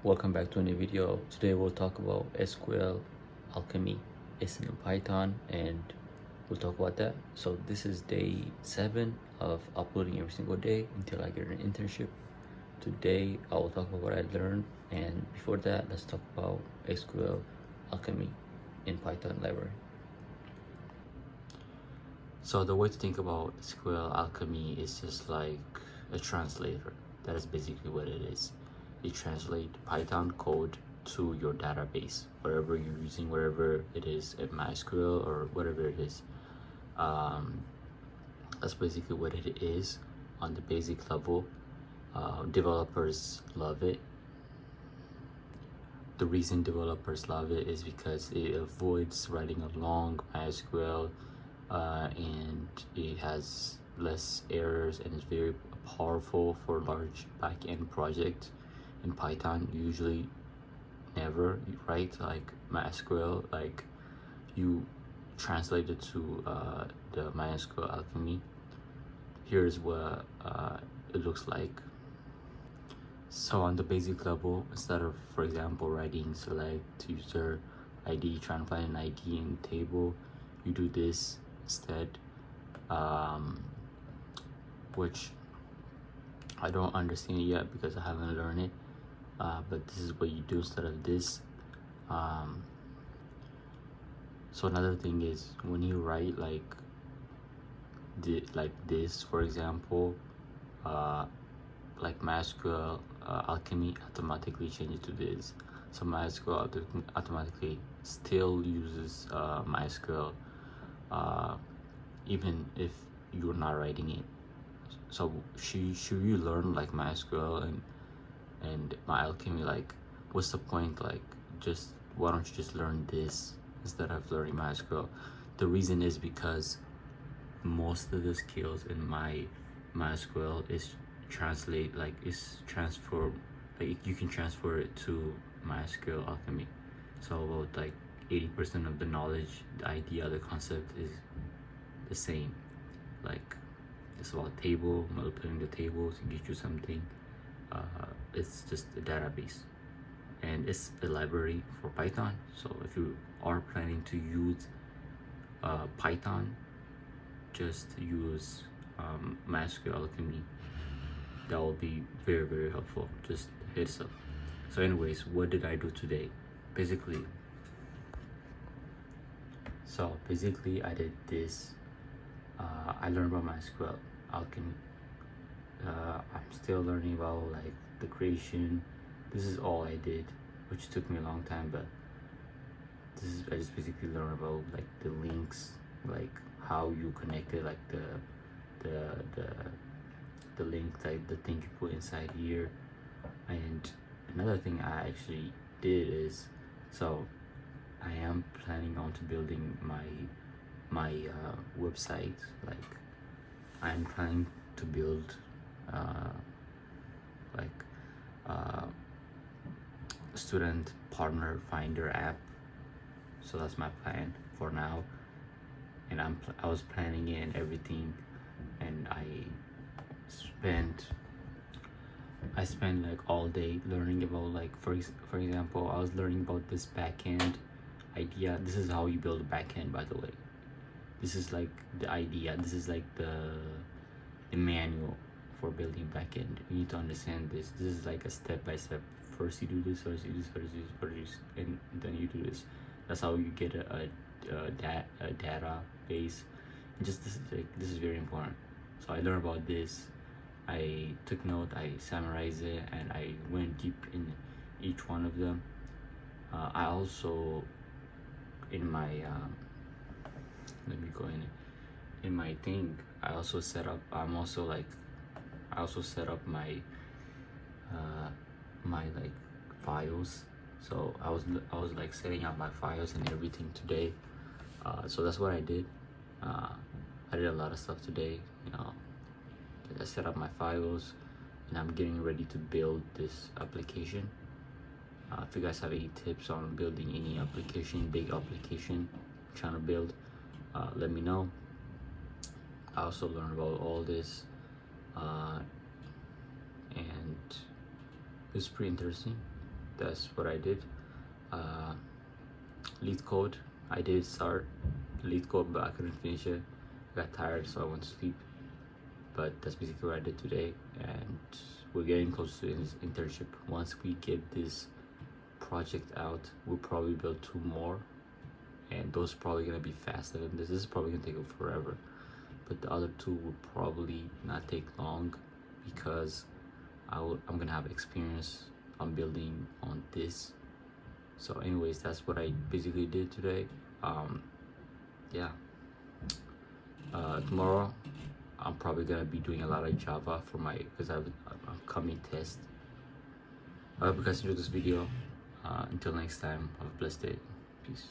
Welcome back to a new video. Today we'll talk about SQL Alchemy. It's in Python and we'll talk about that. So this is day 7 of uploading every single day until I get an internship. Today I will talk about what I learned, and before that let's talk about SQL Alchemy in Python library. So the way to think about SQL Alchemy is just like a translator. That is basically what it is. You translate Python code to your database, wherever you're using, wherever it is, at MySQL or whatever it is. That's basically what it is on the basic level. Developers love it. The reason developers love it is because it avoids writing a long MySQL, and it has less errors and is very powerful for large back-end projects. In Python, usually never write like MySQL, like you translate it to the MySQL Alchemy. Here's what it looks like. So on the basic level, instead of, for example, writing select user ID, trying to find an ID in the table, you do this instead, which I don't understand yet because I haven't learned it, but this is what you do instead of this. So another thing is when you write like this, for example, like MySQL Alchemy automatically changes to this. So MySQL automatically still uses MySQL even if you're not writing it. So should you learn like MySQL and MyAlchemy? Like, what's the point? Like, just why don't you just learn this instead of learning MySQL? The reason is because most of the skills in MySQL is translate, like is transfer, like you can transfer it to MySQL Alchemy. So about like 80% of the knowledge, the idea, the concept is the same. Like it's about table, multiplying the tables to get you something. It's just a database and it's a library for Python. So if you are planning to use Python, just use MySQL Alchemy. That will be very, very helpful. Just heads up. So anyways, what did I do today? Basically I did this. I learned about MySQL Alchemy. I'm still learning about like the creation. This is all I did, which took me a long time, but I just basically learned about like the links, like how you connect it, like the link, like the thing you put inside here. And another thing I actually did is, so I am planning on to building my website. Like I'm planning to build like student partner finder app. So that's my plan for now, and I was planning it and everything, and I spent like all day learning about, like for example, I was learning about this backend idea. This is how you build a backend, by the way. This is like the idea. This is like the manual for building backend. You need to understand this. This is like a step by step. First you do this, first you do this, first you do this, and then you do this. That's how you get a database. And just this is very important. So I learned about this. I took note, I summarized it, and I went deep in each one of them. I also, in my let me go in my thing, I also set up, I also set up my my like files. So I was like setting up my files and everything today. So that's what I did. I did a lot of stuff today, you know. I set up my files and I'm getting ready to build this application. If you guys have any tips on building any application, big application trying to build, let me know. I also learned about all this, and it's pretty interesting. that's what I did. uh, Lead code, I did start lead code, but I couldn't finish it. I got tired, so I went to sleep. But that's basically what I did today, and we're getting close to this internship. Once we get this project out, we'll probably build 2 more, and those are probably gonna be faster than this. This is probably gonna take forever, but the other 2 will probably not take long because I'm gonna have experience on building on this. So anyways, that's what I basically did today. Yeah. Tomorrow I'm probably gonna be doing a lot of Java for my, because I have an upcoming test. I hope you guys enjoyed this video. Until next time, have a blessed day. Peace.